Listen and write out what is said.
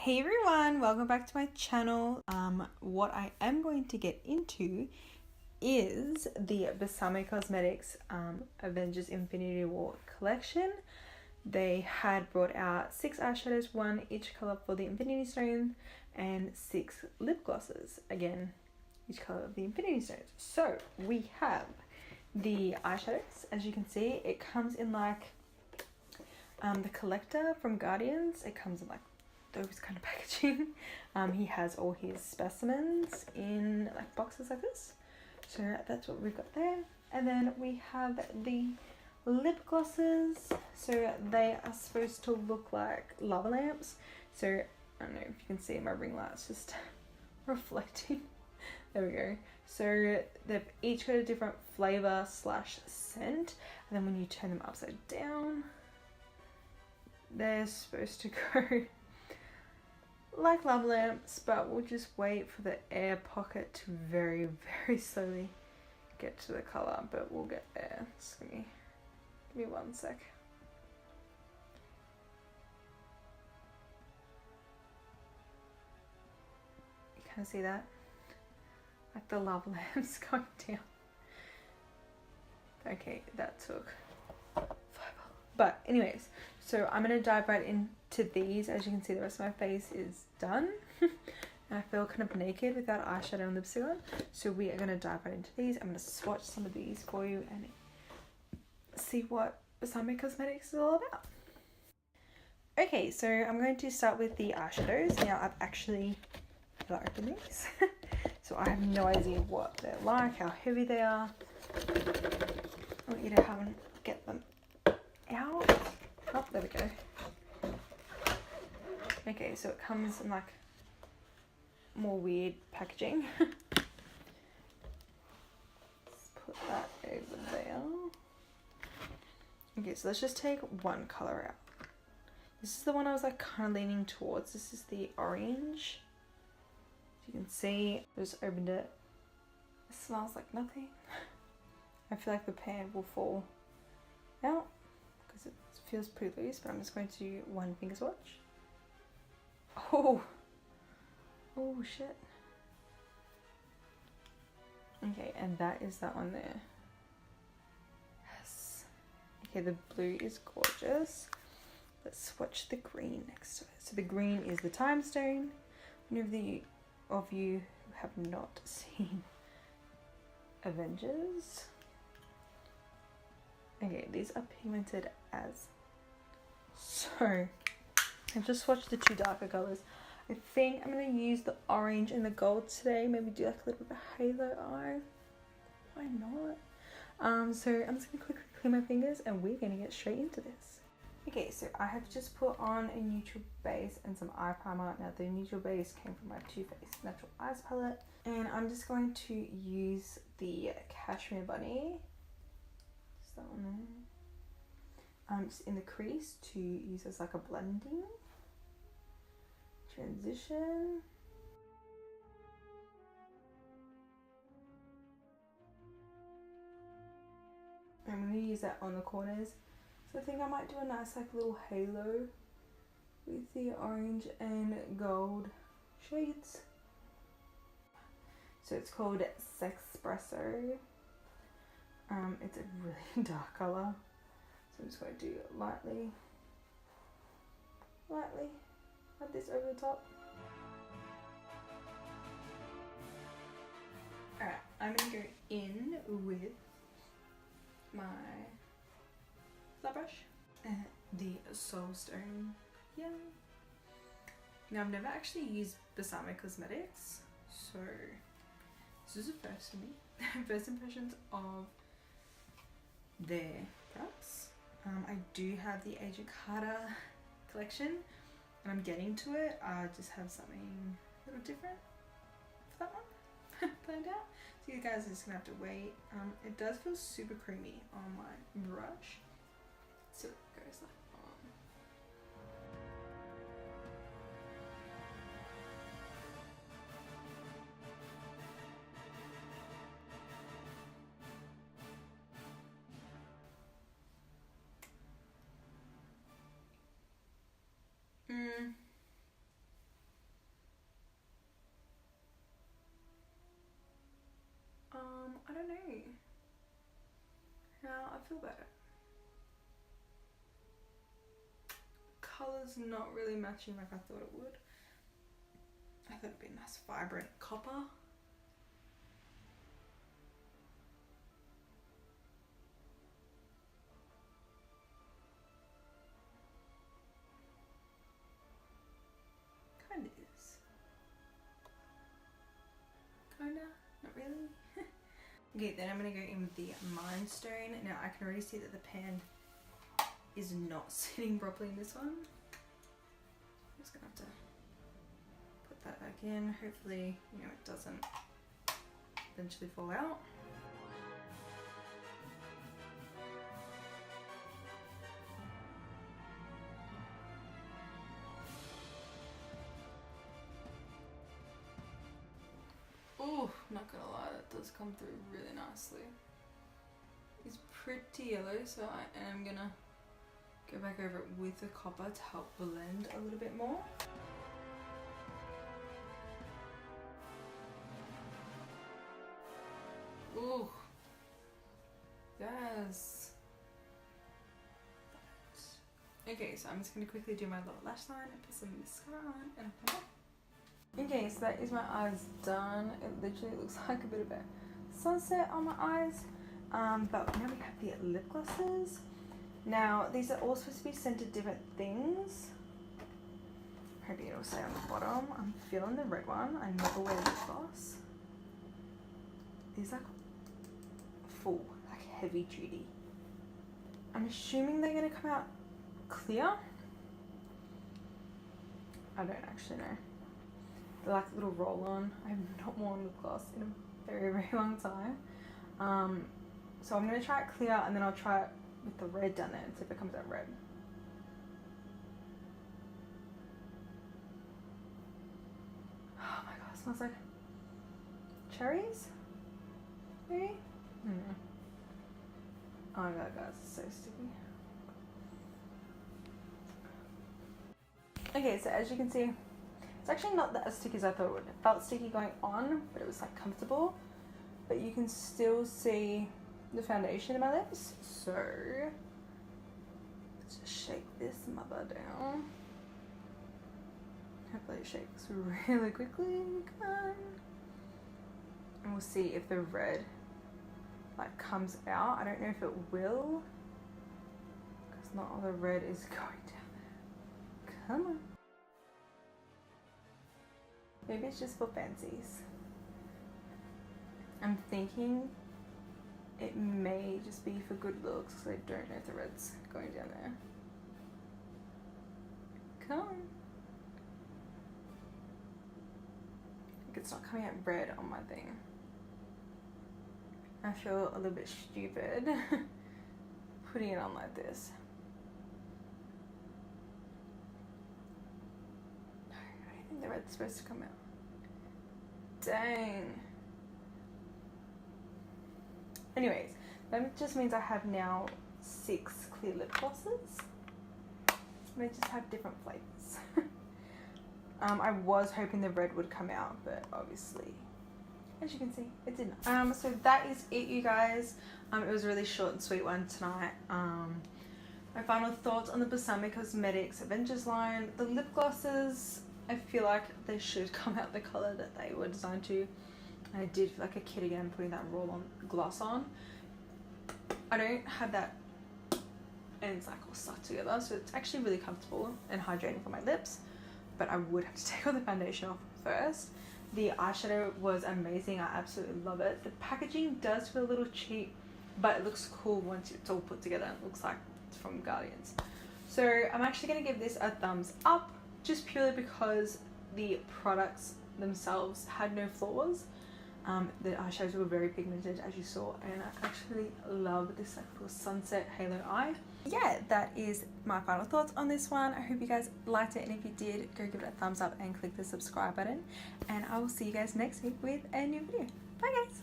Hey everyone, welcome back to my channel. What I am going to get into is the Besame Cosmetics Avengers Infinity War Collection. They had brought out 6 eyeshadows, 1 each colour for the Infinity Stone, and 6 lip glosses, again each colour of the Infinity Stones. So we have the eyeshadows. As you can see, it comes in like the collector from Guardians. It comes in like those kind of packaging. He has all his specimens in like boxes like this. So that's what we've got there. And then we have the lip glosses. So they are supposed to look like lava lamps. So I don't know if you can see my ring light's just reflecting. There we go. So they've each got a different flavor / scent. And then when you turn them upside down, they're supposed to go like lava lamps, but we'll just wait for the air pocket to very slowly get to the colour, but we'll get there. Just give me 1 sec. You kind of see that? Like the lava lamps going down. Okay, that took forever. But anyways, so I'm going to dive right into these. As you can see, the rest of my face is done. And I feel kind of naked without eyeshadow and lipstick on. So we are going to dive right into these. I'm going to swatch some of these for you and see what Besame Cosmetics is all about. Okay, so I'm going to start with the eyeshadows. Now I've actually never opened these. So I have no idea what they're like, how heavy they are. I want you to have and get them out. Oh, there we go. Okay, so it comes in like more weird packaging. Let's put that over there. Okay, so let's just take one color out. This is the one I was like kind of leaning towards. This is the orange. As you can see, I just opened it. It smells like nothing. I feel like the pan will fall out because it feels pretty loose, but I'm just going to do one finger swatch. Oh shit. Okay, and that is that one there. Yes. Okay, the blue is gorgeous. Let's swatch the green next to it. So the green is the time stone. Whenever of you who have not seen Avengers. Okay, these are pigmented as so. I've just swatched the 2 darker colours. I think I'm going to use the orange and the gold today. Maybe do like a little bit of a halo eye. Why not? So I'm just going to quickly clean my fingers and we're going to get straight into this. Okay, so I have just put on a neutral base and some eye primer. Now the neutral base came from my Too Faced Natural Eyes palette. And I'm just going to use the Cashmere Bunny. Just that one there. Just in the crease to use as like a blending. Transition. I'm going to use that on the corners. So I think I might do a nice like little halo with the orange and gold shades. So it's called Sexpresso. It's a really dark colour. So I'm just going to do it lightly, like this over the top. Alright, I'm going to go in with my flat brush and the Soul Stone. Yeah. Now I've never actually used Besame Cosmetics, so this is a first for me. First impressions of their products. I do have the Agent Carter collection and I'm getting to it. I just have something a little different for that one planned out. So you guys are just gonna have to wait. It does feel super creamy on my brush. So it goes like I don't know how I feel about it. Colour's not really matching like I thought it would. I thought it'd be a nice vibrant copper. Kinda is. Kinda, not really. Okay, then I'm gonna go in with the Mind Stone. Now I can already see that the pan is not sitting properly in this one. I'm just gonna have to put that back in. Hopefully, you know, it doesn't eventually fall out. Oh, not gonna lie, that does come through really nicely. It's pretty yellow, so I am gonna go back over it with the copper to help blend a little bit more. Ooh, yes. Okay, so I'm just gonna quickly do my lower lash line and put some mascara on and I'll come back. Okay, so that is my eyes done. It literally looks like a bit of a sunset on my eyes. But now we have the lip glosses. Now, these are all supposed to be scented different things. Maybe it'll say on the bottom. I'm feeling the red one. I never wear lip gloss. These are like full, like heavy duty. I'm assuming they're gonna come out clear. I don't actually know. They're like a little roll on. I have not worn lip gloss in a very, very long time. So I'm gonna try it clear and then I'll try it with the red down there and see if it comes out red. Oh my god, it smells like cherries? Maybe? Oh my god, guys, it's so sticky. Okay, so as you can see, it's actually not that as sticky as I thought it would. It felt sticky going on, but it was like comfortable. But you can still see the foundation in my lips. So let's just shake this mother down. Hopefully it shakes really quickly. Come on. And we'll see if the red like comes out. I don't know if it will, because not all the red is going down there. Come on. Maybe it's just for fancies. I'm thinking it may just be for good looks because I don't know if the red's going down there. Come on. Like it's not coming out red on my thing. I feel a little bit stupid putting it on like this. No, I don't think the red's supposed to come out. Dang. Anyways, that just means I have now 6 clear lip glosses. They just have different flavors. I was hoping the red would come out, but obviously, as you can see, it did not. So that is it, you guys. It was a really short and sweet one tonight. My final thoughts on the Besame Cosmetics Avengers line. The lip glosses, I feel like they should come out the colour that they were designed to. I did feel like a kid again putting that roll-on gloss on. I don't have that, and it's like all stuck together, so it's actually really comfortable and hydrating for my lips, but I would have to take all the foundation off first. The eyeshadow was amazing. I absolutely love it. The packaging does feel a little cheap, but it looks cool once it's all put together. It looks like it's from Guardians. So I'm actually going to give this a thumbs up, just purely because the products themselves had no flaws. The eyeshadows were very pigmented, as you saw, and I actually love this like little sunset halo eye. Yeah, that is my final thoughts on this one. I hope you guys liked it, and if you did, go give it a thumbs up and click the subscribe button, and I will see you guys next week with a new video. Bye guys!